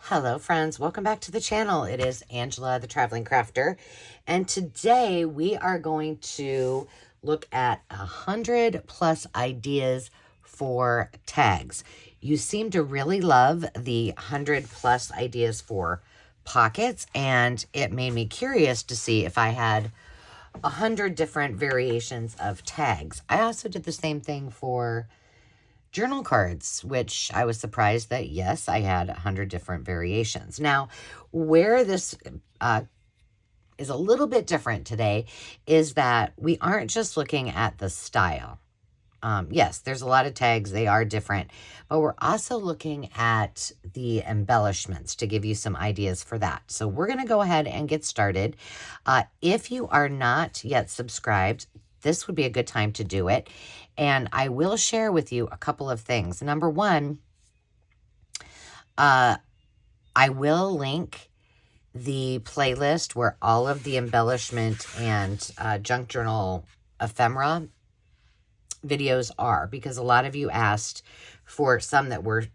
Hello friends, welcome back to the channel. It is Angela, the Traveling Crafter, and today we are going to look at 100+ ideas for tags. You seem to really love the 100+ ideas for pockets, and it made me curious to see if I had 100 different variations of tags. I also did the same thing for journal cards, which I was surprised that, yes, I had 100 different variations. Now, where this is a little bit different today is that we aren't just looking at the style. Yes, there's a lot of tags. They are different. But we're also looking at the embellishments to give you some ideas for that. So we're going to go ahead and get started. If you are not yet subscribed, this would be a good time to do it. And I will share with you a couple of things. Number one, I will link the playlist where all of the embellishment and junk journal ephemera videos are, because a lot of you asked for some that were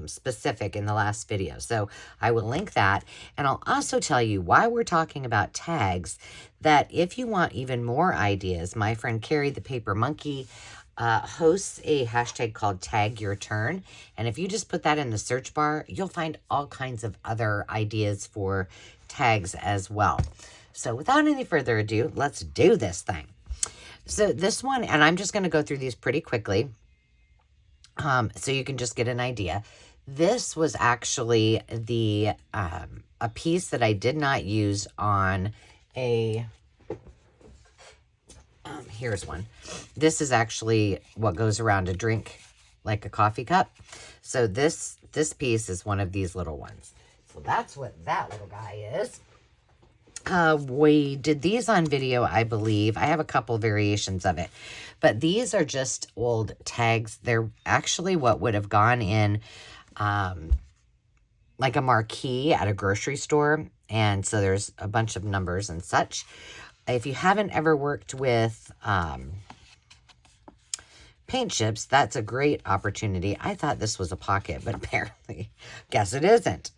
specific in the last video. So I will link that, and I'll also tell you why we're talking about tags, that if you want even more ideas, my friend Carrie, the Paper Monkey, hosts a hashtag called Tag Your Turn, and if you just put that in the search bar, you'll find all kinds of other ideas for tags as well. So without any further ado, let's do this thing. So this one, and I'm just going to go through these pretty quickly so you can just get an idea. This was actually the a piece that I did not use on a, here's one. This is actually what goes around a drink, like a coffee cup. So this piece is one of these little ones. So that's what that little guy is. We did these on video, I believe. I have a couple variations of it, but these are just old tags. They're actually what would have gone in like a marquee at a grocery store. And so there's a bunch of numbers and such. If you haven't ever worked with paint chips, that's a great opportunity. I thought this was a pocket, but apparently, guess it isn't.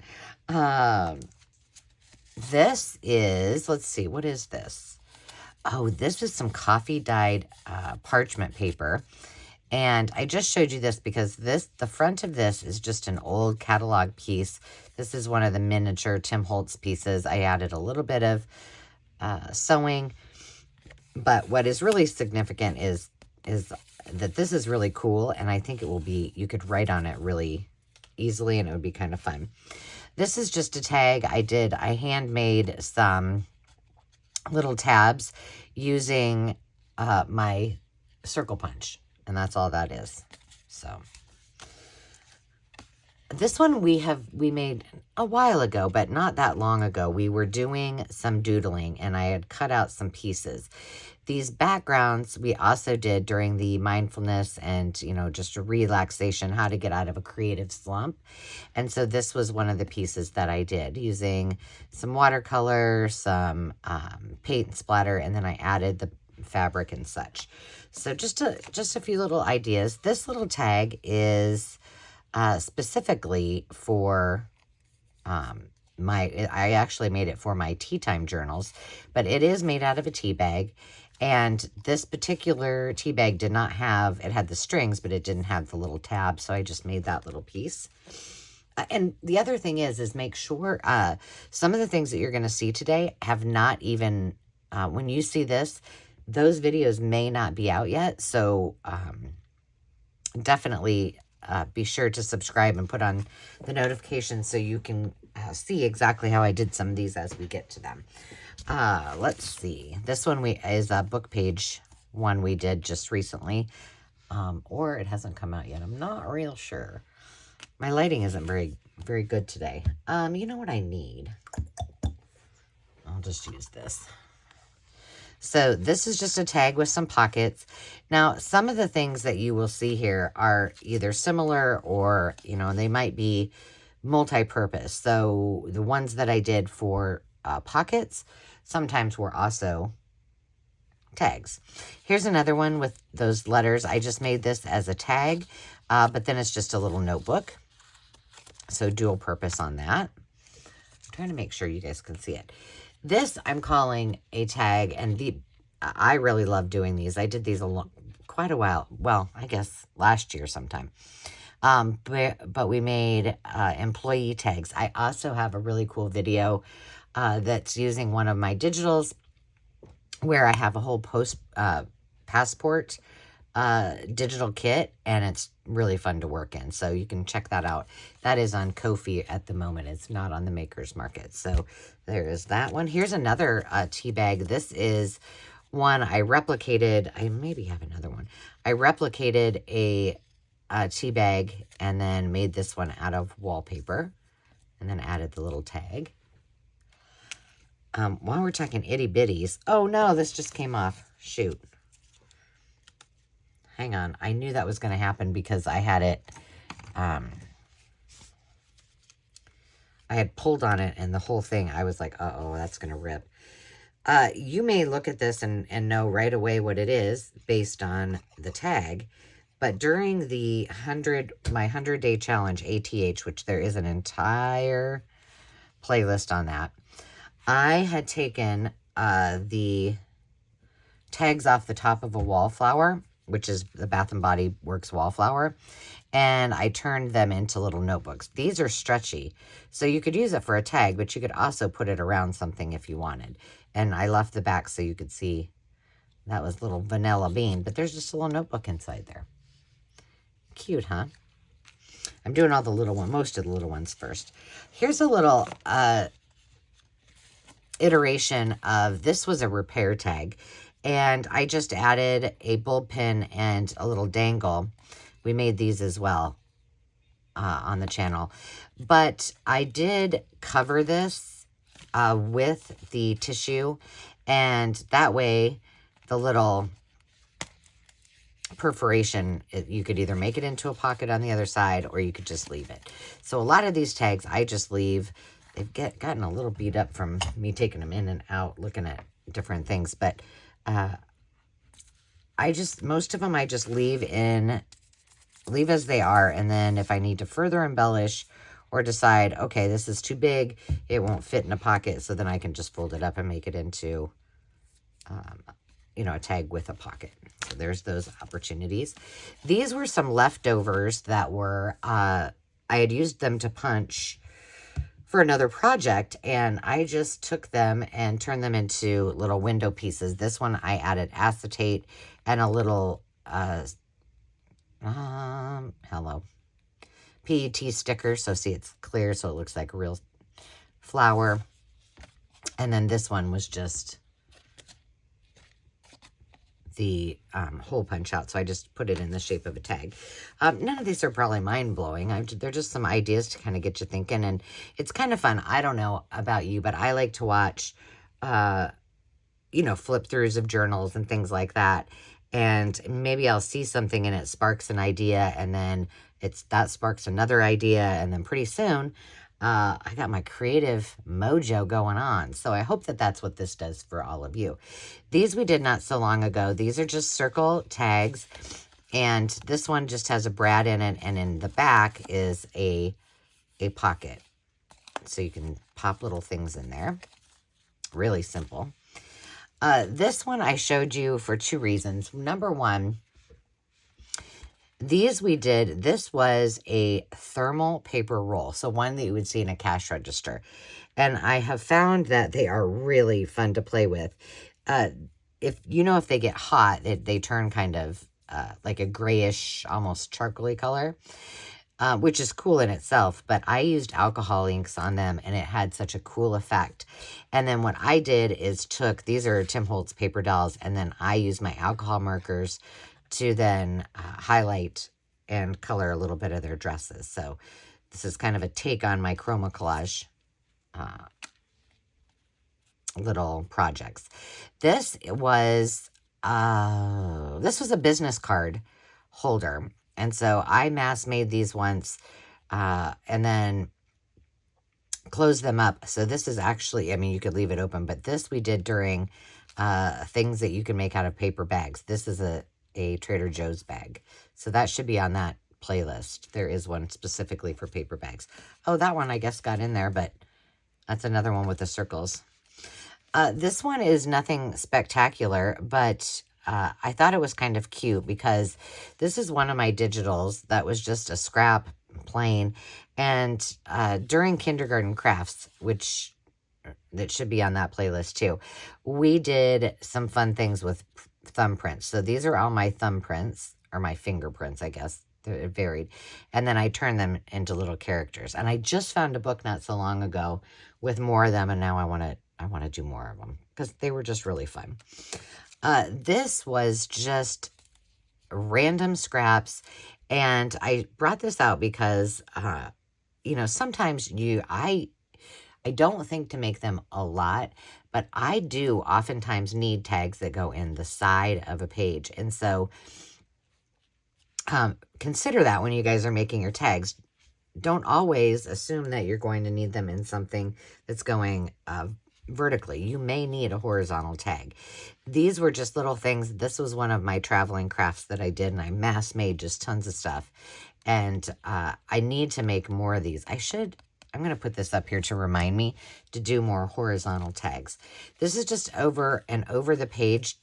This is, let's see, what is this? Oh, this is some coffee dyed parchment paper. And I just showed you this because the front of this is just an old catalog piece. This is one of the miniature Tim Holtz pieces. I added a little bit of sewing. But what is really significant is that this is really cool. And I think it will be, you could write on it really easily and it would be kind of fun. This is just a tag I handmade some little tabs using my circle punch, and that's all that is. So this one we made a while ago, but not that long ago. We were doing some doodling and I had cut out some pieces. These backgrounds we also did during the mindfulness and, you know, just a relaxation, how to get out of a creative slump. And so this was one of the pieces that I did using some watercolor, some paint and splatter, and then I added the fabric and such. So just a few little ideas. This little tag is specifically for I actually made it for my tea time journals, but it is made out of a tea bag. And this particular tea bag did not have, it had the strings, but it didn't have the little tab. So I just made that little piece. And the other thing is make sure some of the things that you're going to see today have not even, when you see this, those videos may not be out yet. So definitely be sure to subscribe and put on the notifications so you can see exactly how I did some of these as we get to them. Let's see. This one is a book page one we did just recently. Or it hasn't come out yet. I'm not real sure. My lighting isn't very good today. You know what I need? I'll just use this. So this is just a tag with some pockets. Now, some of the things that you will see here are either similar or, you know, they might be multi-purpose. So the ones that I did for pockets sometimes were also tags. Here's another one with those letters. I just made this as a tag, but then it's just a little notebook. So dual purpose on that. I'm trying to make sure you guys can see it. This I'm calling a tag, and I really love doing these. I did these quite a while. Well, I guess last year sometime. But we made employee tags. I also have a really cool video that's using one of my digitals where I have a whole passport digital kit, and it's really fun to work in. So you can check that out. That is on Ko-fi at the moment. It's not on the Maker's Market. So there is that one. Here's another tea bag. This is one I replicated. I maybe have another one. I replicated a tea bag and then made this one out of wallpaper and then added the little tag. While we're talking itty bitties, oh no, this just came off. Shoot. Hang on. I knew that was going to happen because I had it, I had pulled on it and the whole thing, I was like, uh-oh, that's going to rip. You may look at this and know right away what it is based on the tag. But during my 100-day challenge, ATH, which there is an entire playlist on that, I had taken the tags off the top of a wallflower, which is the Bath & Body Works wallflower, and I turned them into little notebooks. These are stretchy, so you could use it for a tag, but you could also put it around something if you wanted. And I left the back so you could see that was little vanilla bean, but there's just a little notebook inside there. Cute, huh? I'm doing all the little ones, most of the little ones first. Here's a little iteration of, this was a repair tag, and I just added a bulb pin and a little dangle. We made these as well on the channel, but I did cover this with the tissue, and that way the little perforation, you could either make it into a pocket on the other side or you could just leave it. So a lot of these tags I just leave. They've gotten a little beat up from me taking them in and out looking at different things, but most of them I just leave as they are, and then if I need to further embellish or decide, okay, this is too big, it won't fit in a pocket, so then I can just fold it up and make it into a tag with a pocket. So there's those opportunities. These were some leftovers that were, I had used them to punch for another project, and I just took them and turned them into little window pieces. This one I added acetate and a little, PET sticker. So see, it's clear, so it looks like a real flower. And then this one was just the hole punch out, so I just put it in the shape of a tag. None of these are probably mind-blowing. They're just some ideas to kind of get you thinking, and it's kind of fun. I don't know about you, but I like to watch, flip-throughs of journals and things like that, and maybe I'll see something and it sparks an idea, and then that sparks another idea, and then pretty soon, I got my creative mojo going on. So I hope that that's what this does for all of you. These we did not so long ago. These are just circle tags. And this one just has a brad in it. And in the back is a pocket. So you can pop little things in there. Really simple. This one I showed you for two reasons. Number one, these we did, this was a thermal paper roll. So one that you would see in a cash register. And I have found that they are really fun to play with. If they get hot, they turn kind of like a grayish, almost charcoaly color, which is cool in itself. But I used alcohol inks on them, and it had such a cool effect. And then what I did is these are Tim Holtz paper dolls, and then I used my alcohol markers to then highlight and color a little bit of their dresses. So this is kind of a take on my chroma collage little projects. This was a business card holder. And so I mass made these once and then closed them up. So this is actually, you could leave it open, but this we did during things that you can make out of paper bags. This is a Trader Joe's bag. So that should be on that playlist. There is one specifically for paper bags. Oh, that one I guess got in there, but that's another one with the circles. This one is nothing spectacular, but I thought it was kind of cute because this is one of my digitals that was just a scrap plain. And during kindergarten crafts, which that should be on that playlist too, we did some fun things with thumbprints. So these are all my thumbprints, or my fingerprints, I guess. They're varied. And then I turned them into little characters. And I just found a book not so long ago with more of them, and now I want to do more of them because they were just really fun. This was just random scraps, and I brought this out because you know, sometimes I don't think to make them a lot, but I do oftentimes need tags that go in the side of a page. And so consider that when you guys are making your tags. Don't always assume that you're going to need them in something that's going vertically. You may need a horizontal tag. These were just little things. This was one of my traveling crafts that I did, and I mass made just tons of stuff. And I need to make more of these. I'm going to put this up here to remind me to do more horizontal tags. This is just over and over the page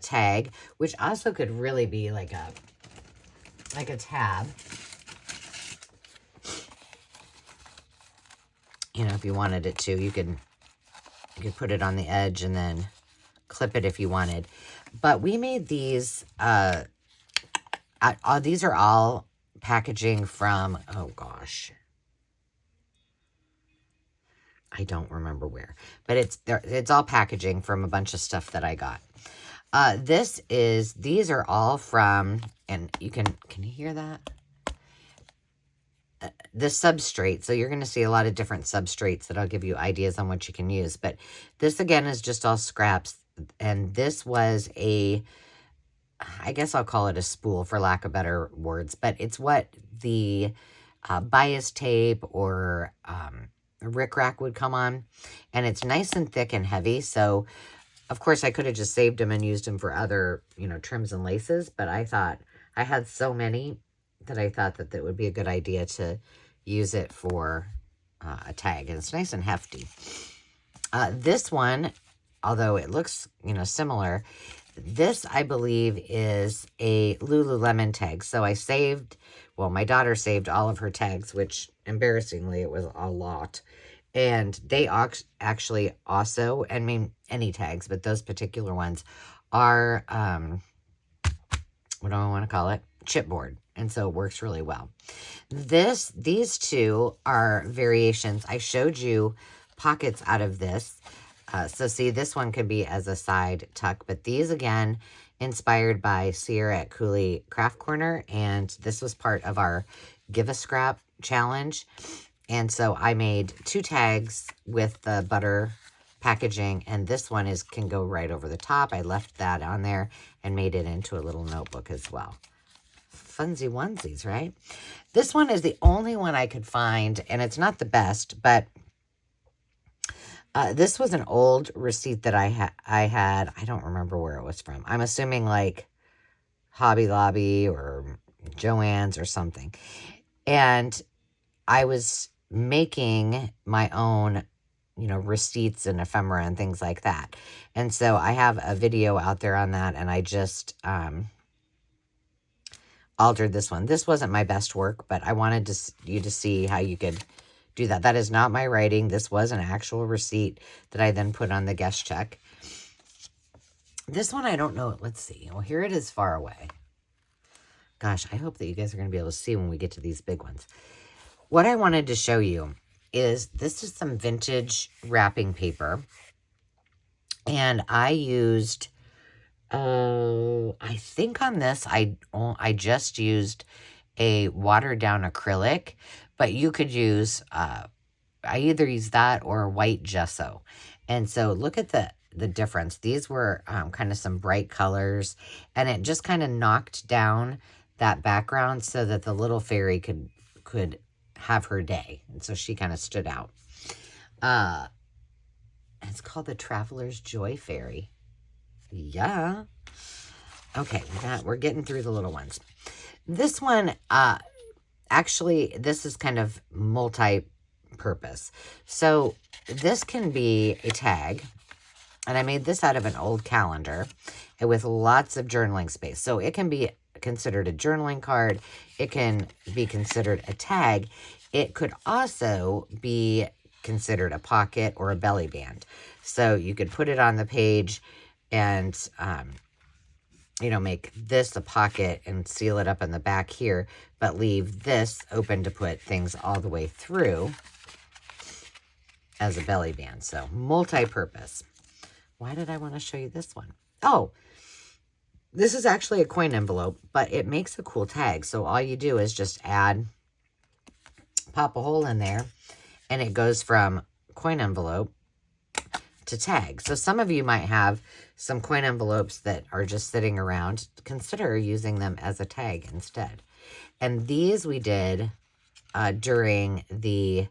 tag, which also could really be like a tab. You know, if you wanted it to, you could put it on the edge and then clip it if you wanted. But we made these, these are all packaging from, oh gosh, I don't remember where, but it's all packaging from a bunch of stuff that I got. These are all from, and can you hear that? The substrate. So you're going to see a lot of different substrates that I'll give you ideas on what you can use. But this again is just all scraps. And this was I guess I'll call it a spool for lack of better words, but it's what the bias tape or rickrack would come on. And it's nice and thick and heavy. So of course I could have just saved them and used them for other, trims and laces. But I thought I had so many that I thought that would be a good idea to use it for a tag. And it's nice and hefty. This one, although it looks, similar, this, I believe, is a Lululemon tag. So my daughter saved all of her tags, which, embarrassingly, it was a lot. And they actually also, I mean, any tags, but those particular ones are, what do I want to call it? Chipboard. And so it works really well. These two are variations. I showed you pockets out of this. So see, this one could be as a side tuck, but these again, inspired by Sierra at Cooley Craft Corner. And this was part of our Give a Scrap challenge. And so I made 2 tags with the butter packaging, and this one can go right over the top. I left that on there and made it into a little notebook as well. Funsy onesies, right? This one is the only one I could find, and it's not the best, but this was an old receipt that I had. I don't remember where it was from. I'm assuming like Hobby Lobby or Joann's or something. And I was making my own, receipts and ephemera and things like that. And so I have a video out there on that, and I just altered this one. This wasn't my best work, but I wanted you to see how you could do that. That is not my writing. This was an actual receipt that I then put on the guest check. This one, I don't know. Let's see. Well, here it is far away. Gosh, I hope that you guys are going to be able to see when we get to these big ones. What I wanted to show you is this is some vintage wrapping paper. And I used, I think on this, I just used a watered down acrylic, but you could use, I either use that or white gesso. And so look at the difference. These were kind of some bright colors, and it just kind of knocked down that background so that the little fairy could have her day. And so she kind of stood out. It's called the Traveler's Joy Fairy. Yeah. Okay, we're getting through the little ones. This one, actually, this is kind of multi-purpose. So this can be a tag, and I made this out of an old calendar with lots of journaling space. So it can be considered a journaling card. It can be considered a tag. It could also be considered a pocket or a belly band. So you could put it on the page and, you know, make this a pocket and seal it up in the back here, but leave this open to put things all the way through as a belly band. So multi-purpose. Why did I want to show you this one? Oh, this is actually a coin envelope, but it makes a cool tag. So all you do is just pop a hole in there, and it goes from coin envelope to tag. So some of you might have some coin envelopes that are just sitting around. Consider using them as a tag instead. And these we did during the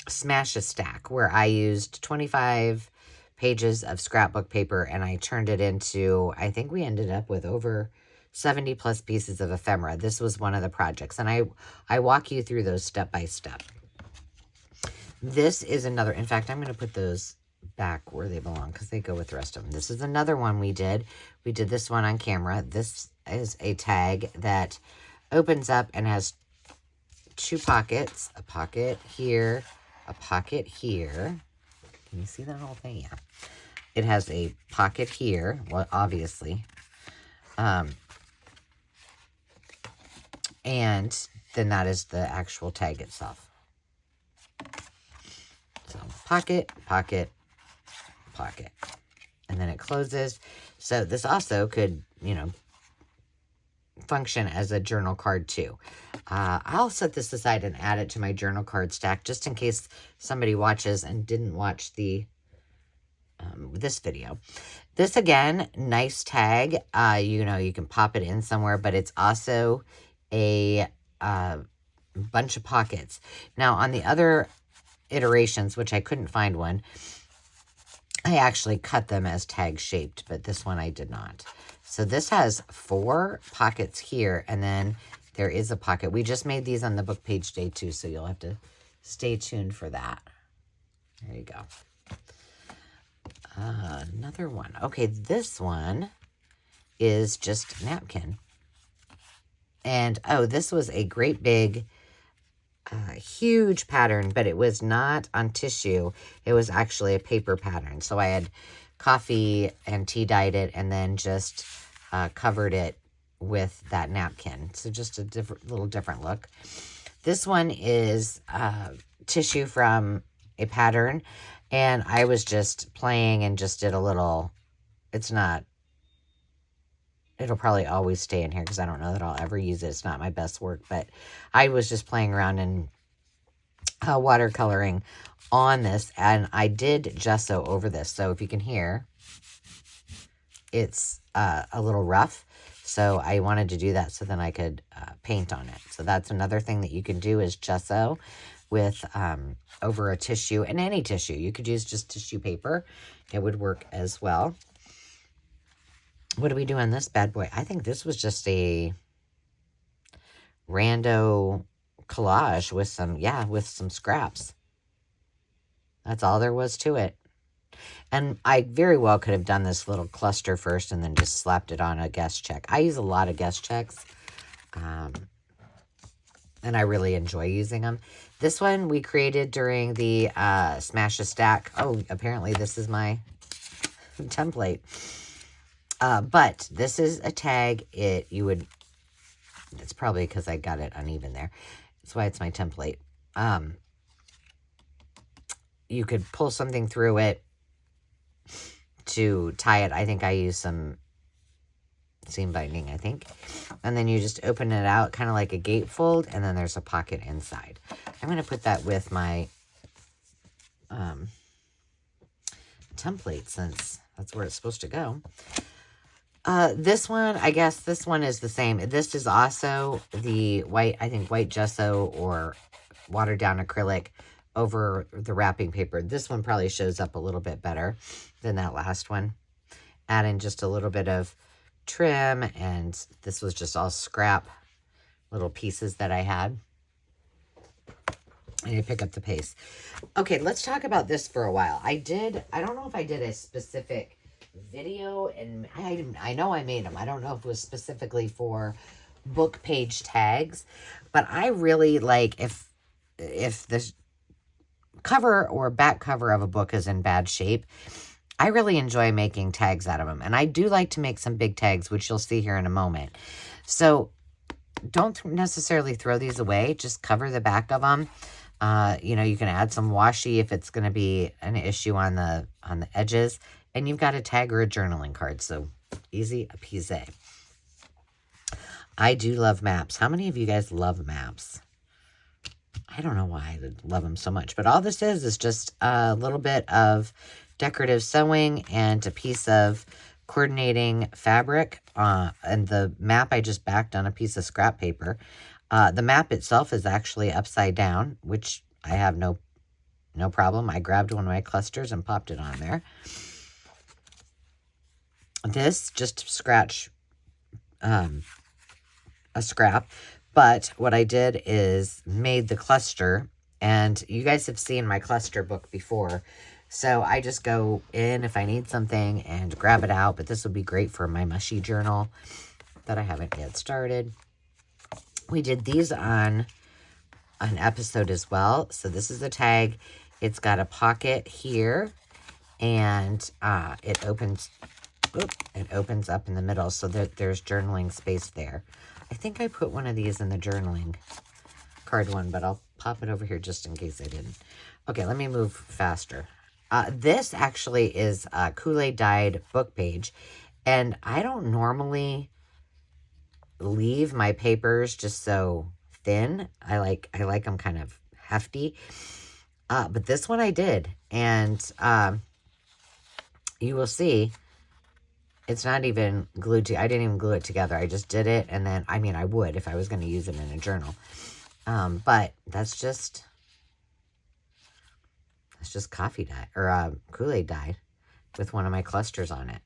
Smash a Stack, where I used 25 pages of scrapbook paper and I turned it into, I think we ended up with over 70 plus pieces of ephemera. This was one of the projects, and I walk you through those step by step. This is another, in fact, I'm going to put those back where they belong because they go with the rest of them. This is another one we did. We did this one on camera. This is a tag that opens up and has two pockets, a pocket here, a pocket here. Can you see that whole thing? Yeah. It has a pocket here, well, obviously. And then that is the actual tag itself. So pocket, pocket, pocket. And then it closes. So this also could, you know, function as a journal card too. I'll set this aside and add it to my journal card stack just in case somebody watches and didn't watch the this video. This again, nice tag. You know, you can pop it in somewhere, but it's also a bunch of pockets. Now on the other iterations, which I couldn't find one, I actually cut them as tag shaped, but this one I did not. So this has 4 pockets here, and then there is a pocket. We just made these on the book page day 2, so you'll have to stay tuned for that. There you go. Another one. Okay, this one is just napkin. And, oh, this was a great big, huge pattern, but it was not on tissue. It was actually a paper pattern. So I had coffee and tea dyed it and then just covered it with that napkin. So just a little different look. This one is tissue from a pattern, and I was just playing and just did a little, it's not, it'll probably always stay in here because I don't know that I'll ever use it. It's not my best work, but I was just playing around in watercoloring on this, and I did gesso over this. So if you can hear, it's a little rough. So I wanted to do that so then I could paint on it. So that's another thing that you can do is gesso with over a tissue, and any tissue. You could use just tissue paper. It would work as well. What do we do on this bad boy? I think this was just a rando collage with some scraps. That's all there was to it. And I very well could have done this little cluster first and then just slapped it on a guest check. I use a lot of guest checks. And I really enjoy using them. This one we created during the Smash a Stack. Oh, apparently this is my template. But this is a tag. It's probably because I got it uneven there. That's why it's my template. You could pull something through it to tie it. I think I used some seam binding, I think. And then you just open it out, kind of like a gatefold, and then there's a pocket inside. I'm going to put that with my template since that's where it's supposed to go. This one, I guess this one is the same. This is also the white, I think white gesso or watered down acrylic over the wrapping paper. This one probably shows up a little bit better than that last one. Add in just a little bit of trim, and this was just all scrap little pieces that I had. I need to pick up the pace. Okay, let's talk about this for a while. I don't know if I did a specific video, and I know I made them. I don't know if it was specifically for book page tags, but I really like if the cover or back cover of a book is in bad shape, I really enjoy making tags out of them. And I do like to make some big tags, which you'll see here in a moment. So don't necessarily throw these away. Just cover the back of them. You know, you can add some washi if it's going to be an issue on the edges. And you've got a tag or a journaling card. So easy peasy. I do love maps. How many of you guys love maps? I don't know why I love them so much. But all this is just a little bit of decorative sewing and a piece of coordinating fabric. And the map I just backed on a piece of scrap paper. The map itself is actually upside down, which I have no problem. I grabbed one of my clusters and popped it on there. This just scratch a scrap, but what I did is made the cluster, and you guys have seen my cluster book before, so I just go in if I need something and grab it out. But this would be great for my mushy journal that I haven't yet started. We did these on an episode as well. So this is a tag. It's got a pocket here, and it opens up in the middle so that there's journaling space there. I think I put one of these in the journaling card one, but I'll pop it over here just in case I didn't. Okay, let me move faster. This actually is a Kool-Aid dyed book page, and I don't normally leave my papers just so thin. I like them kind of hefty. But this one I did, and you will see it's not even glued to. I didn't even glue it together. I just did it, and then I mean I would if I was going to use it in a journal. But that's just coffee dye or Kool-Aid dye with one of my clusters on it.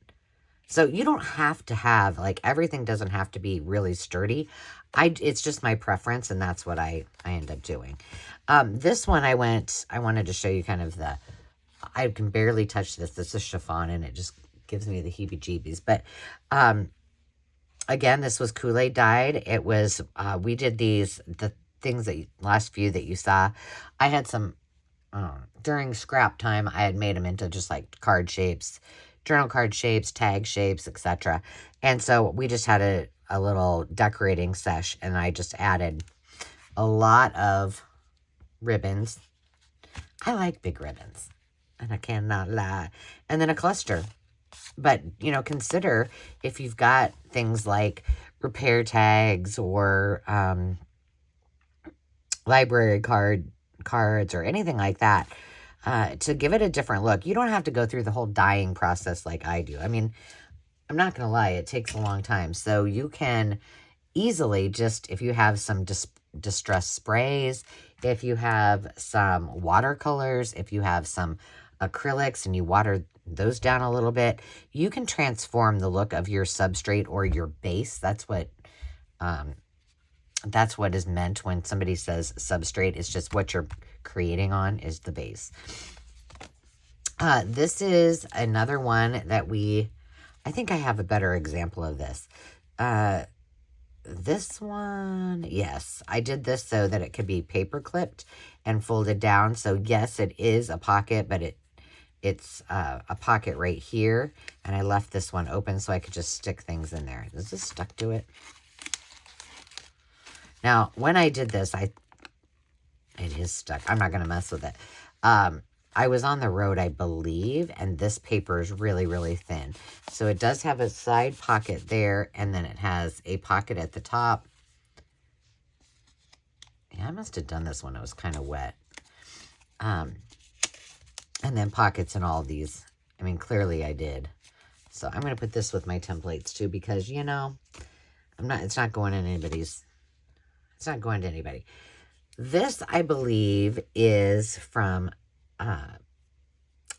So you don't have to have, like, everything doesn't have to be really sturdy. It's just my preference, and that's what I end up doing. This one I wanted to show you kind of I can barely touch this. This is chiffon, and it just gives me the heebie-jeebies. But, again, this was Kool-Aid dyed. It was, we did the things last few that you saw. I had some, during scrap time, I had made them into just like card shapes, journal card shapes, tag shapes, etc. And so we just had a little decorating sesh, and I just added a lot of ribbons. I like big ribbons, and I cannot lie. And then a cluster. But, you know, consider if you've got things like repair tags or library cards or anything like that, to give it a different look. You don't have to go through the whole dyeing process like I do. I mean, I'm not going to lie, it takes a long time. So you can easily just, if you have some distress sprays, if you have some watercolors, if you have some acrylics and you water those down a little bit, you can transform the look of your substrate or your base. That's what is meant when somebody says substrate. It's just what you're creating on is the base. This is another one that I think I have a better example of this. This one, yes, I did this so that it could be paper clipped and folded down. So yes, it is a pocket, but it's a pocket right here. And I left this one open so I could just stick things in there. Is this stuck to it? Now, when I did this, it is stuck. I'm not going to mess with it. I was on the road, I believe, and this paper is really, really thin. So it does have a side pocket there, and then it has a pocket at the top. Yeah, I must have done this when it was kind of wet. And then pockets in all of these. I mean, clearly I did. So I'm going to put this with my templates too, because, you know, it's not going in anybody's. It's not going to anybody. This, I believe, is from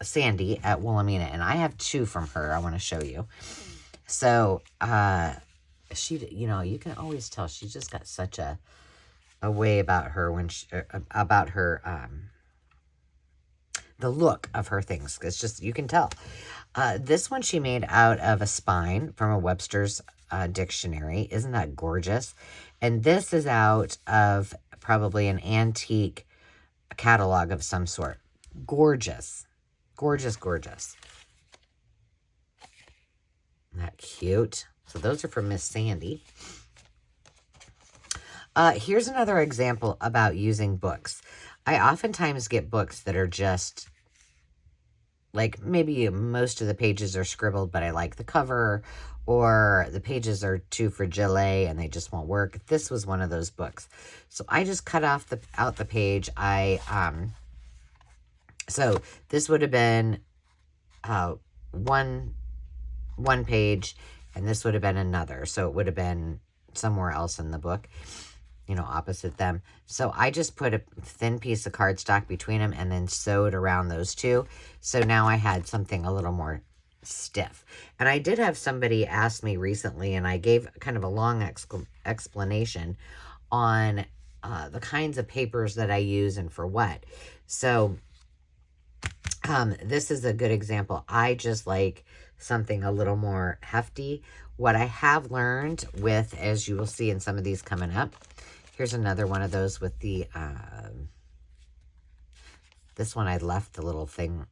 Sandy at Wilhelmina, and I have two from her I want to show you. So, she, you know, you can always tell she just got such a way about her when she, about her, the look of her things. It's just, you can tell. This one she made out of a spine from a Webster's dictionary. Isn't that gorgeous? And this is out of probably an antique catalog of some sort. Gorgeous. Gorgeous, gorgeous. Isn't that cute? So those are from Miss Sandy. Here's another example about using books. I oftentimes get books that are just, like, maybe most of the pages are scribbled, but I like the cover, or the pages are too fragile and they just won't work. This was one of those books. So I just cut out the page. So this would have been one page, and this would have been another. So it would have been somewhere else in the book, you know, opposite them. So I just put a thin piece of cardstock between them and then sewed around those two. So now I had something a little more stiff. And I did have somebody ask me recently, and I gave kind of a long explanation on the kinds of papers that I use and for what. So this is a good example. I just like something a little more hefty. What I have learned with, as you will see in some of these coming up, here's another one of those with the, this one I left the little thing.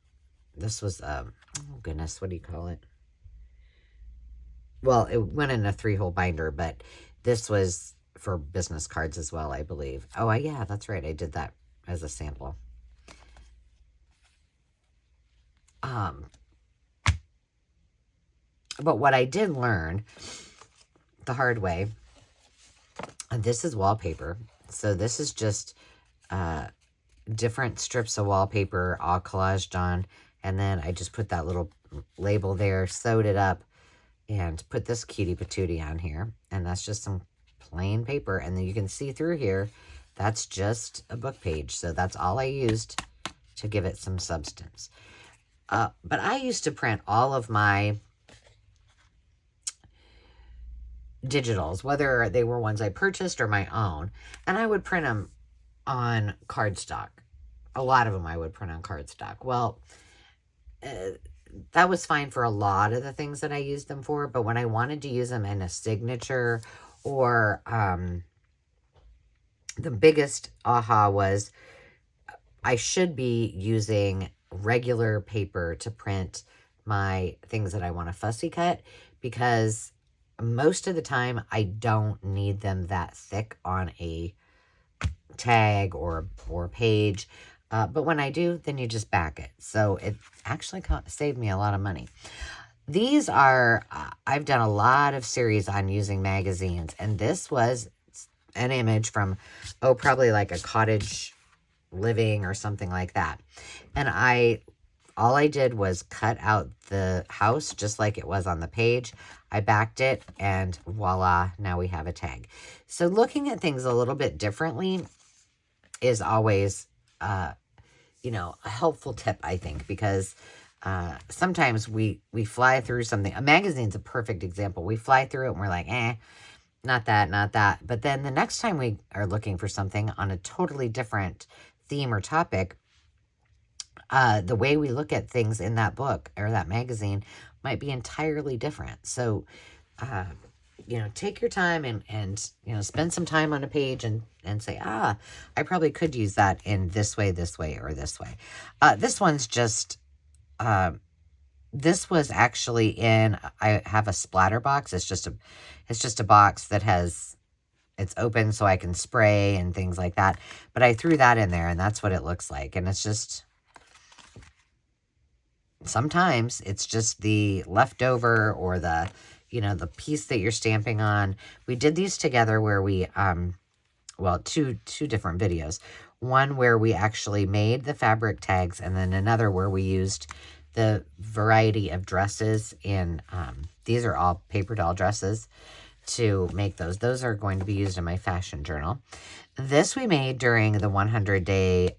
This was, oh goodness, what do you call it? Well, it went in a 3-hole binder, but this was for business cards as well, I believe. Oh, yeah, that's right. I did that as a sample. But what I did learn the hard way, this is wallpaper. So this is just different strips of wallpaper all collaged on. And then I just put that little label there, sewed it up, and put this cutie patootie on here. And that's just some plain paper. And then you can see through here, that's just a book page. So that's all I used to give it some substance. But I used to print all of my digitals, whether they were ones I purchased or my own, and I would print them on cardstock. A lot of them I would print on cardstock. Well, that was fine for a lot of the things that I used them for, but when I wanted to use them in a signature, or the biggest aha was I should be using regular paper to print my things that I want to fussy cut, because most of the time I don't need them that thick on a tag or page. But when I do, then you just back it. So it actually saved me a lot of money. These are, I've done a lot of series on using magazines, and this was an image from, probably like a cottage living or something like that. And all I did was cut out the house just like it was on the page. I backed it, and voila, now we have a tag. So looking at things a little bit differently is always, you know, a helpful tip, I think, because sometimes we fly through something. A magazine's a perfect example. We fly through it and we're like, not that, not that. But then the next time we are looking for something on a totally different theme or topic, the way we look at things in that book or that magazine might be entirely different. So, you know, take your time and you know, spend some time on a page and say, I probably could use that in this way, or this way. This one's just, this was actually in, I have a splatter box. It's just a box that it's open so I can spray and things like that. But I threw that in there, and that's what it looks like. And it's just, sometimes it's just the leftover or the, you know, the piece that you're stamping on. We did these together where we, well, two different videos. One where we actually made the fabric tags, and then another where we used the variety of dresses in, these are all paper doll dresses, to make those. Those are going to be used in my fashion journal. This we made during the 100-day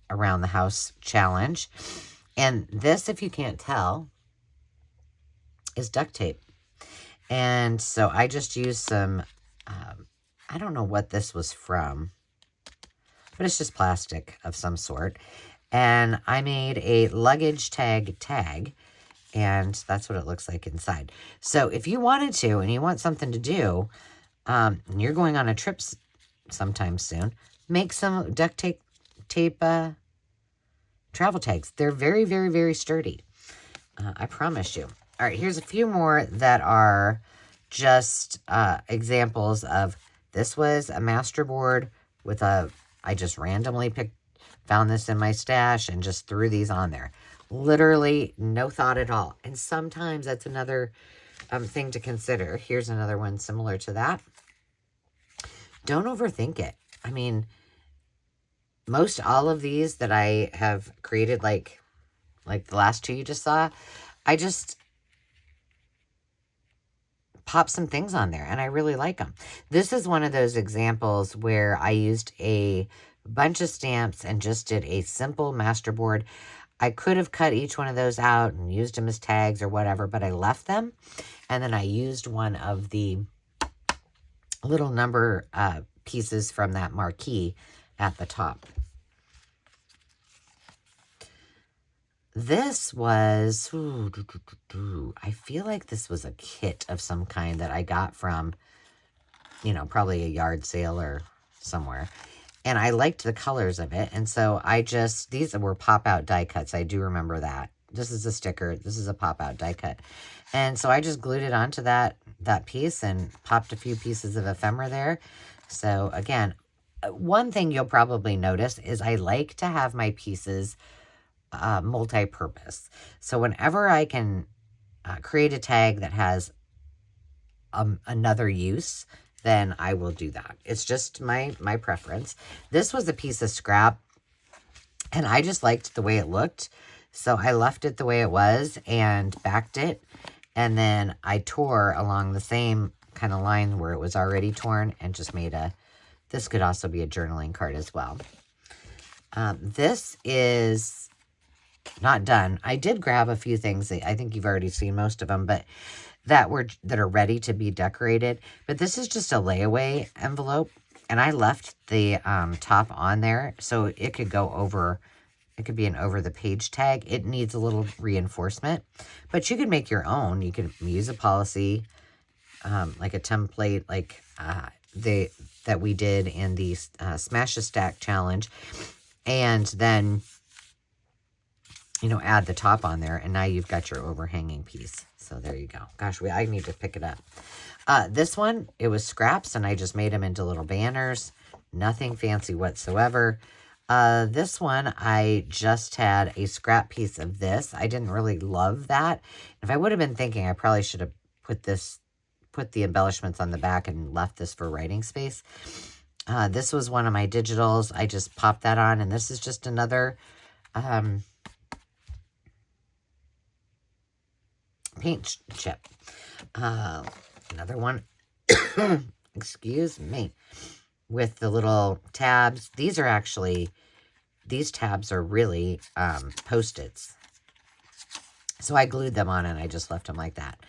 Around the House challenge. And this, if you can't tell, is duct tape. And so I just used some, I don't know what this was from, but it's just plastic of some sort. And I made a luggage tag, and that's what it looks like inside. So if you wanted to, and you want something to do, and you're going on a trip sometime soon, make some duct tape travel tags. They're very, very, very sturdy. I promise you. All right, here's a few more that are just examples of, this was a master board with I just randomly found this in my stash and just threw these on there. Literally no thought at all. And sometimes that's another thing to consider. Here's another one similar to that. Don't overthink it. I mean, most all of these that I have created, like the last two you just saw, I just pop some things on there and I really like them. This is one of those examples where I used a bunch of stamps and just did a simple masterboard. I could have cut each one of those out and used them as tags or whatever, but I left them. And then I used one of the little number pieces from that marquee at the top. This was, I feel like this was a kit of some kind that I got from, probably a yard sale or somewhere. And I liked the colors of it. And so these were pop-out die cuts. I do remember that. This is a sticker. This is a pop-out die cut. And so I just glued it onto that piece and popped a few pieces of ephemera there. So again, one thing you'll probably notice is I like to have my pieces multi-purpose. So whenever I can create a tag that has another use, then I will do that. It's just my preference. This was a piece of scrap, and I just liked the way it looked. So I left it the way it was and backed it. And then I tore along the same kind of line where it was already torn and just made this could also be a journaling card as well. This is not done. I did grab a few things. I think you've already seen most of them, but that are ready to be decorated. But this is just a layaway envelope, and I left the top on there so it could go over. It could be an over the page tag. It needs a little reinforcement, but you could make your own. You could use a policy, like a template, like that we did in the Smash a Stack challenge, and then add the top on there, and now you've got your overhanging piece. So there you go. Gosh, I need to pick it up. This one, it was scraps, and I just made them into little banners. Nothing fancy whatsoever. This one, I just had a scrap piece of this. I didn't really love that. If I would have been thinking, I probably should have put the embellishments on the back and left this for writing space. This was one of my digitals. I just popped that on, and this is just another paint chip. Another one, excuse me, with the little tabs. These tabs are really Post-its. So I glued them on and I just left them like that.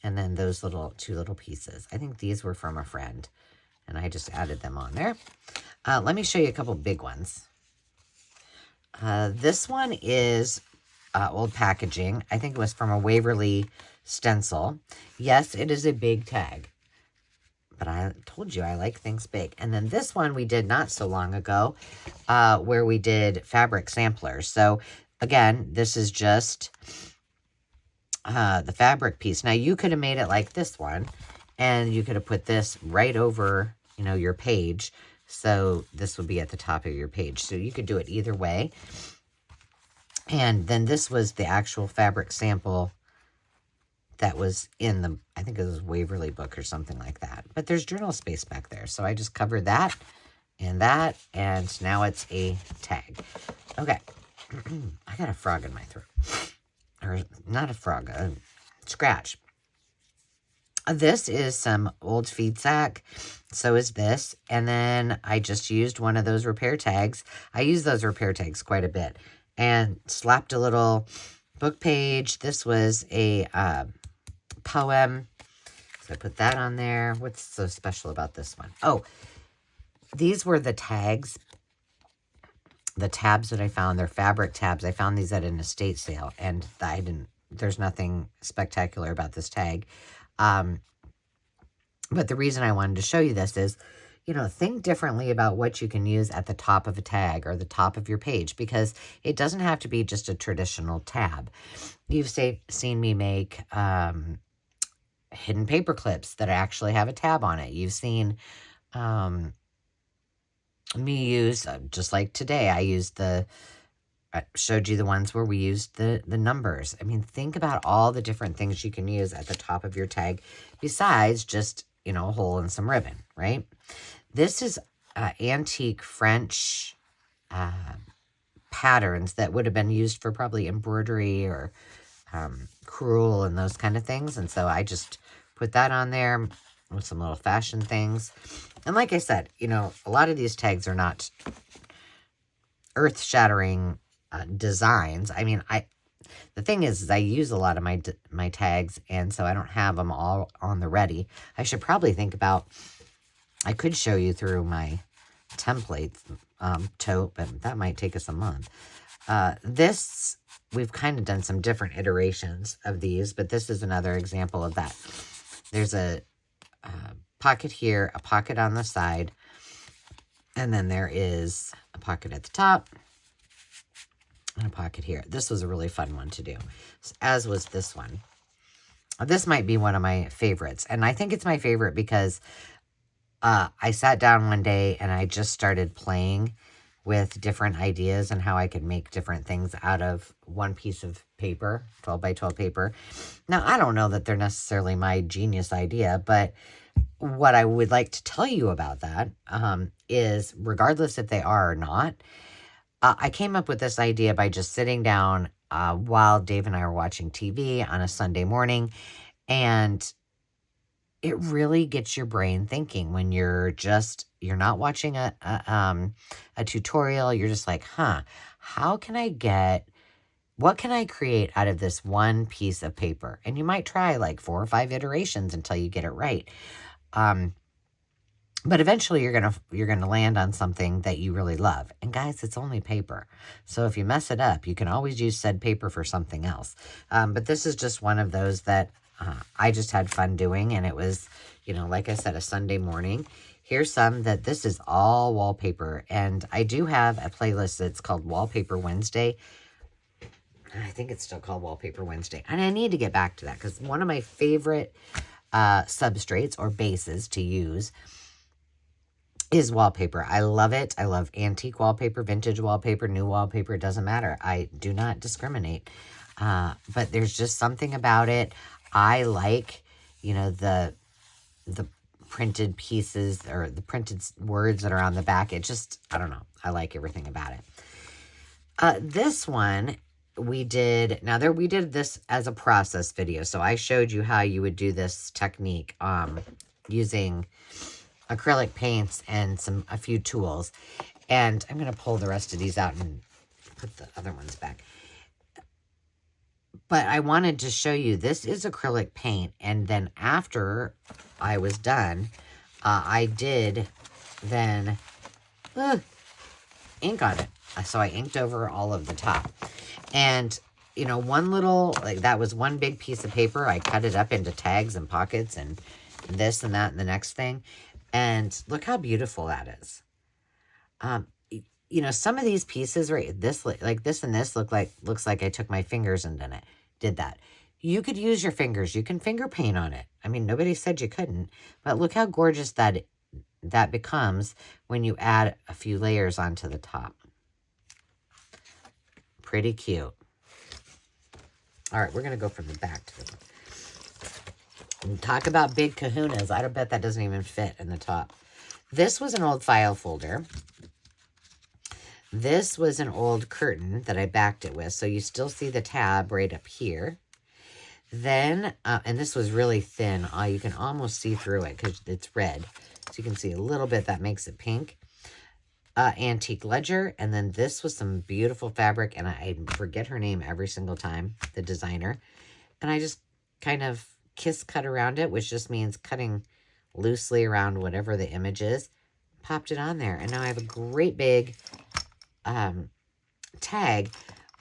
And then those two little pieces. I think these were from a friend, and I just added them on there. Let me show you a couple big ones. This one is old packaging. I think it was from a Waverly stencil. Yes, it is a big tag, but I told you I like things big. And then this one we did not so long ago, where we did fabric samplers. So again, this is just the fabric piece. Now you could have made it like this one, and you could have put this right over, your page. So this would be at the top of your page. So you could do it either way. And then this was the actual fabric sample that was in I think it was Waverly book or something like that. But there's journal space back there. So I just covered that, and now it's a tag. Okay. I got a frog in my throat. Or not a frog, a scratch. This is some old feed sack. So is this. And then I just used one of those repair tags. I use those repair tags quite a bit. And slapped a little book page. This was a poem. So I put that on there. What's so special about this one? Oh, these were the tags, the tabs that I found. They're fabric tabs. I found these at an estate sale, and there's nothing spectacular about this tag. But the reason I wanted to show you this is, think differently about what you can use at the top of a tag or the top of your page, because it doesn't have to be just a traditional tab. You've seen me make hidden paper clips that actually have a tab on it. You've seen me use, just like today, I showed you the ones where we used the numbers. I mean, think about all the different things you can use at the top of your tag besides just, a hole and some ribbon, right? This is antique French patterns that would have been used for probably embroidery or crewel and those kind of things. And so I just put that on there with some little fashion things. And like I said, a lot of these tags are not earth-shattering designs. I mean, the thing is I use a lot of my tags, and so I don't have them all on the ready. I should probably think about, I could show you through my templates tote, but that might take us a month. This, we've kind of done some different iterations of these, but this is another example of that. There's a pocket here, a pocket on the side, and then there is a pocket at the top and a pocket here. This was a really fun one to do, as was this one. This might be one of my favorites, and I think it's my favorite because I sat down one day and I just started playing with different ideas and how I could make different things out of one piece of paper, 12 by 12 paper. Now, I don't know that they're necessarily my genius idea, but what I would like to tell you about that is, regardless if they are or not, I came up with this idea by just sitting down while Dave and I were watching TV on a Sunday morning, and it really gets your brain thinking when you're not watching a tutorial. You're just like, what can I create out of this one piece of paper? And you might try like 4 or 5 iterations until you get it right. But eventually you're gonna land on something that you really love. And guys, it's only paper. So if you mess it up, you can always use said paper for something else. But this is just one of those that I just had fun doing. And it was, like I said, a Sunday morning. Here's some that this is all wallpaper. And I do have a playlist that's called Wallpaper Wednesday. I think it's still called Wallpaper Wednesday. And I need to get back to that because one of my favorite substrates or bases to use is wallpaper. I love it. I love antique wallpaper, vintage wallpaper, new wallpaper. It doesn't matter. I do not discriminate. But there's just something about it. I like, the printed pieces or the printed words that are on the back. It just, I don't know. I like everything about it. This one we did this as a process video. So I showed you how you would do this technique using acrylic paints and a few tools. And I'm going to pull the rest of these out and put the other ones back. But I wanted to show you, this is acrylic paint. And then after I was done, I did then ink on it. So I inked over all of the top. And, one little, that was one big piece of paper. I cut it up into tags and pockets and this and that and the next thing. And look how beautiful that is. Some of these pieces, right, this and this looks like I took my fingers and did that. You could use your fingers. You can finger paint on it. I mean, nobody said you couldn't, but look how gorgeous that becomes when you add a few layers onto the top. Pretty cute. All right, we're going to go from the back to the front. And talk about big kahunas. I don't bet that doesn't even fit in the top. This was an old file folder. This was an old curtain that I backed it with. So you still see the tab right up here. Then, and this was really thin. You can almost see through it because it's red. So you can see a little bit that makes it pink. Antique ledger. And then this was some beautiful fabric. And I forget her name every single time, the designer. And I just kind of kiss cut around it, which just means cutting loosely around whatever the image is. Popped it on there, and now I have a great big tag,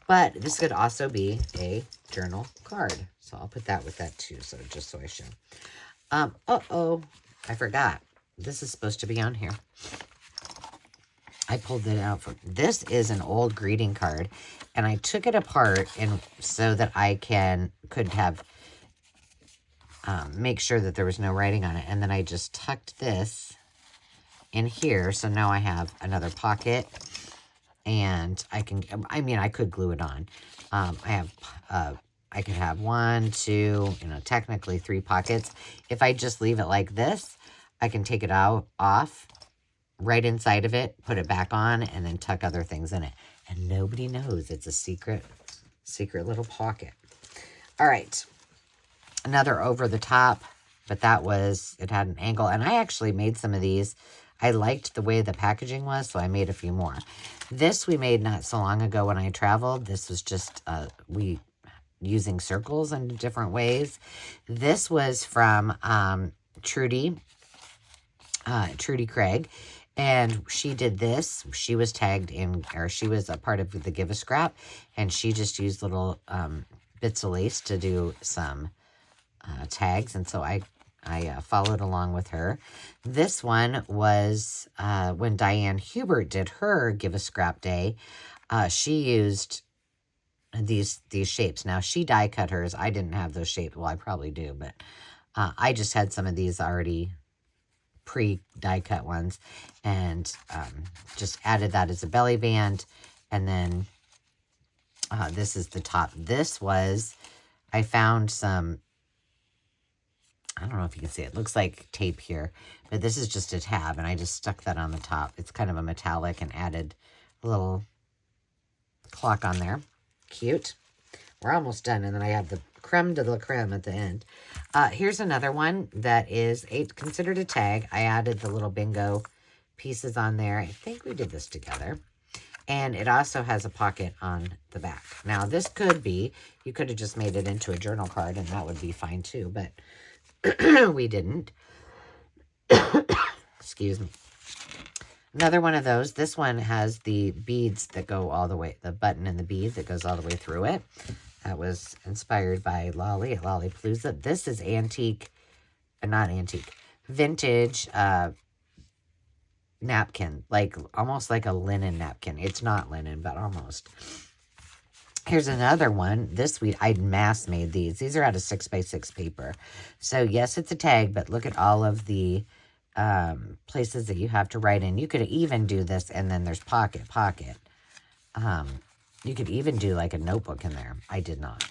but this could also be a journal card. So I'll put that with that too, so just so I show. Uh-oh, I forgot. This is supposed to be on here. I pulled it out. This is an old greeting card, and I took it apart so that I could have make sure that there was no writing on it. And then I just tucked this in here, so now I have another pocket, and I could glue it on. I could have 1, 2, technically 3 pockets. If I just leave it like this, I can take it off, right inside of it, put it back on, and then tuck other things in it. And nobody knows. It's a secret little pocket. All right. Another over the top, but it had an angle. And I actually made some of these. I liked the way the packaging was, so I made a few more. This we made not so long ago when I traveled. This was just using circles in different ways. This was from Trudy Craig, and she did this. She was tagged in, or she was a part of the Give a Scrap, and she just used little bits of lace to do some tags, and so I followed along with her. This one was when Diane Hubert did her Give a Scrap Day. She used these shapes. Now, she die cut hers. I didn't have those shapes. Well, I probably do, but I just had some of these already pre-die cut ones, and just added that as a belly band. And then this is the top. This was, I found some, I don't know if you can see it. It looks like tape here, but this is just a tab, and I just stuck that on the top. It's kind of a metallic, and added a little clock on there. Cute. We're almost done, and then I have the creme de la creme at the end. Here's another one that is considered a tag. I added the little bingo pieces on there. I think we did this together. And it also has a pocket on the back. Now, this could be, you could have just made it into a journal card, and that would be fine too, but we didn't. Excuse me. Another one of those. This one has the beads that go all the way, the button and the bead that goes all the way through it. That was inspired by Lolly at Lollipalooza. This is vintage napkin, almost like a linen napkin. It's not linen, but almost. Here's another one. This week, I mass made these. These are out of 6x6 paper. So, yes, it's a tag, but look at all of the places that you have to write in. You could even do this, and then there's pocket. You could even do like a notebook in there. I did not.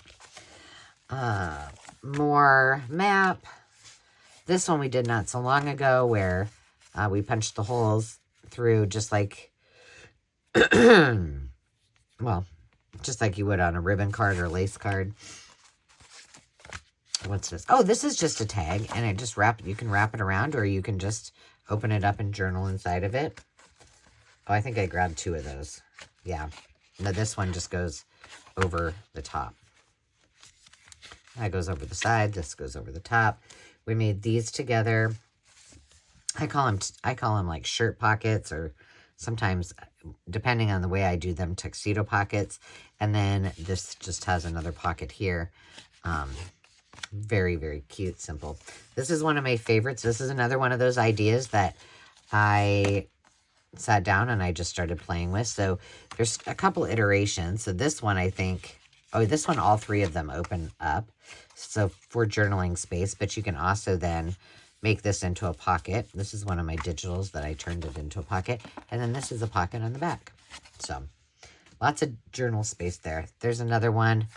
More map. This one we did not so long ago, where we punched the holes through just like, well, just like you would on a ribbon card or lace card. What's this? Oh, this is just a tag, and it just you can wrap it around, or you can just open it up and journal inside of it. Oh, I think I grabbed 2 of those. Yeah. Now this one just goes over the top. That goes over the side. This goes over the top. We made these together. I call them like shirt pockets, or sometimes, depending on the way I do them, tuxedo pockets. And then this just has another pocket here. Very, very cute, simple. This is one of my favorites. This is another one of those ideas that I sat down and I just started playing with. So there's a couple iterations. So this one, I think, this one, all 3 of them open up. So for journaling space, but you can also then make this into a pocket. This is one of my digitals that I turned it into a pocket. And then this is a pocket on the back. So lots of journal space there. There's another one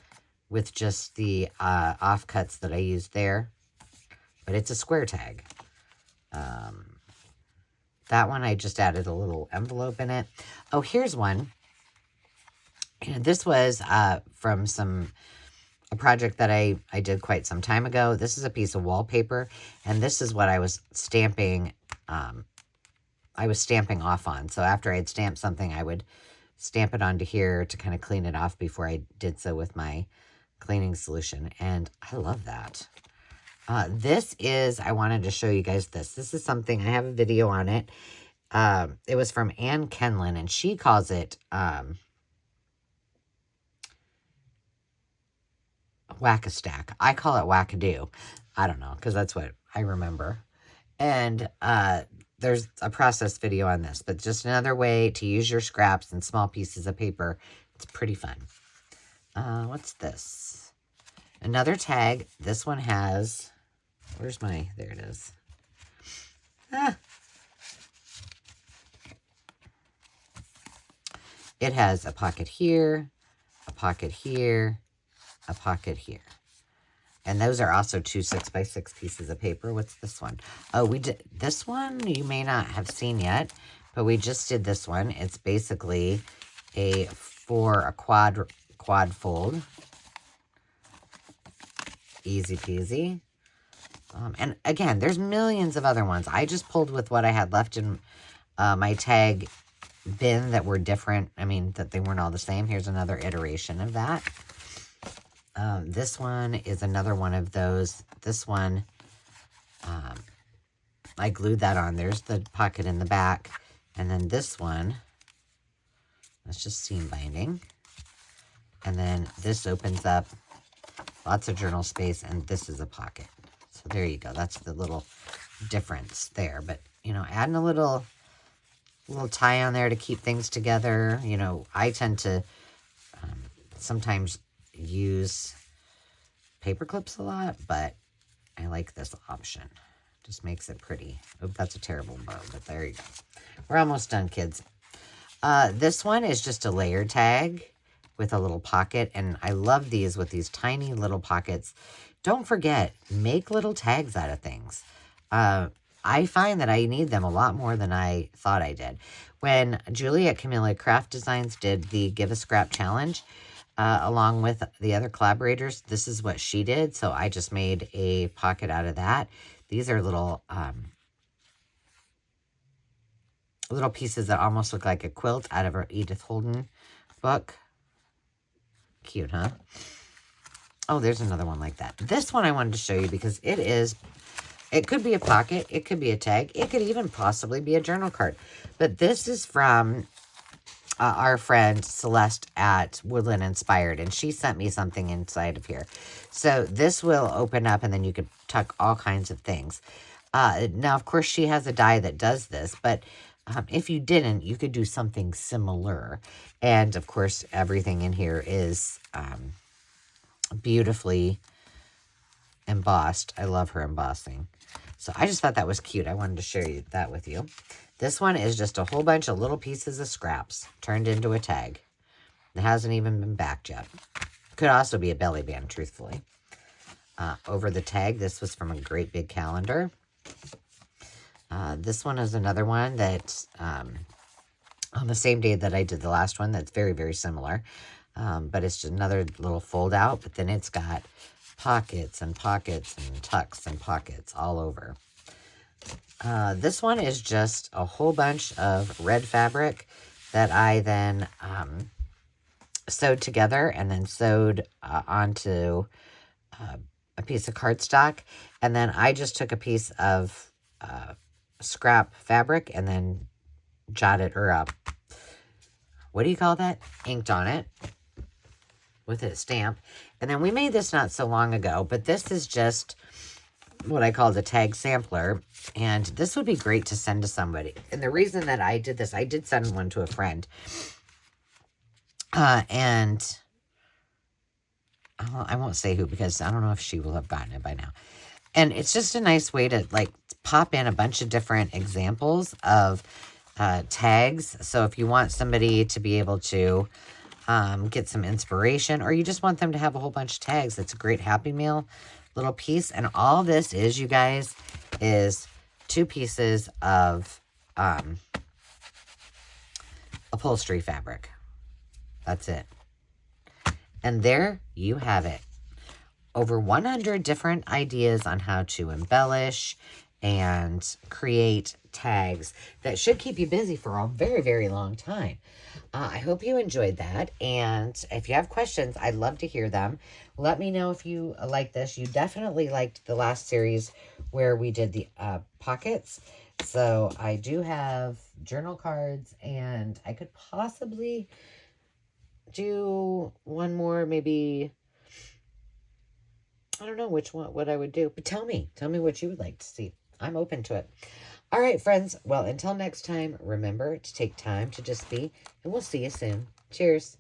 with just the offcuts that I used there, but it's a square tag. That one, I just added a little envelope in it. Oh, here's one. This was from a project that I did quite some time ago. This is a piece of wallpaper, and this is what I was stamping. I was stamping off on. So after I'd stamped something, I would stamp it onto here to kind of clean it off before I did so with my cleaning solution. And I love that. This is, I wanted to show you guys this. This is something, I have a video on it. It was from Ann Kenlin, and she calls it Whack-a-Stack. I call it Whack-a-Doo. I don't know, because that's what I remember. And there's a process video on this, but just another way to use your scraps and small pieces of paper. It's pretty fun. What's this? Another tag. This one has, where's my, there it is. It has a pocket here, a pocket here, a pocket here. And those are also 2 6x6 pieces of paper. What's this one? Oh, we did this one you may not have seen yet, but we just did this one. It's basically a quad fold. Easy peasy. And again, there's millions of other ones. I just pulled with what I had left in my tag bin that were different. I mean, that they weren't all the same. Here's another iteration of that. This one is another one of those. This one, I glued that on. There's the pocket in the back. And then this one, that's just seam binding. And then this opens up, lots of journal space, and this is a pocket. So there you go. That's the little difference there. But, you know, adding a little tie on there to keep things together. You know, I tend to sometimes use paper clips a lot, but I like this option. Just makes it pretty. Oh, that's a terrible bow, but there you go. We're almost done, kids. This one is just a layer tag with a little pocket, and I love these with these tiny little pockets. Don't forget, make little tags out of things. I find that I need them a lot more than I thought I did. When Julie at Camilla Craft Designs did the Give a Scrap Challenge, along with the other collaborators, this is what she did. So I just made a pocket out of that. These are little pieces that almost look like a quilt out of her Edith Holden book. Cute, huh? Oh, there's another one like that. This one I wanted to show you because it could be a pocket, it could be a tag, it could even possibly be a journal card. But this is from our friend Celeste at Woodland Inspired, and she sent me something inside of here. So this will open up, and then you could tuck all kinds of things. Now, of course, she has a die that does this, but if you didn't, you could do something similar. And, of course, everything in here is beautifully embossed. I love her embossing. So I just thought that was cute. I wanted to share that with you. This one is just a whole bunch of little pieces of scraps turned into a tag. It hasn't even been backed yet. Could also be a belly band, truthfully. Over the tag, this was from a great big calendar. This one is another one that on the same day that I did the last one, that's very, very similar. But it's just another little fold out, but then it's got pockets and pockets and tucks and pockets all over. This one is just a whole bunch of red fabric that I then sewed together and then sewed onto a piece of cardstock. And then I just took a piece of scrap fabric and then jotted or what do you call that? Inked on it with a stamp. And then we made this not so long ago, but this is just what I call the tag sampler. And this would be great to send to somebody. And the reason that I did this, I did send one to a friend. And I won't say who because I don't know if she will have gotten it by now. And it's just a nice way to like pop in a bunch of different examples of tags. So if you want somebody to be able to get some inspiration, or you just want them to have a whole bunch of tags, it's a great Happy Meal little piece. And all this is, you guys, is 2 pieces of upholstery fabric. That's it. And there you have it. Over 100 different ideas on how to embellish and create tags that should keep you busy for a very, very long time. I hope you enjoyed that. And if you have questions, I'd love to hear them. Let me know if you like this. You definitely liked the last series where we did the pockets. So I do have journal cards, and I could possibly do one more, maybe. I don't know what I would do, but tell me what you would like to see. I'm open to it. All right, friends. Well, until next time, remember to take time to just be, and we'll see you soon. Cheers.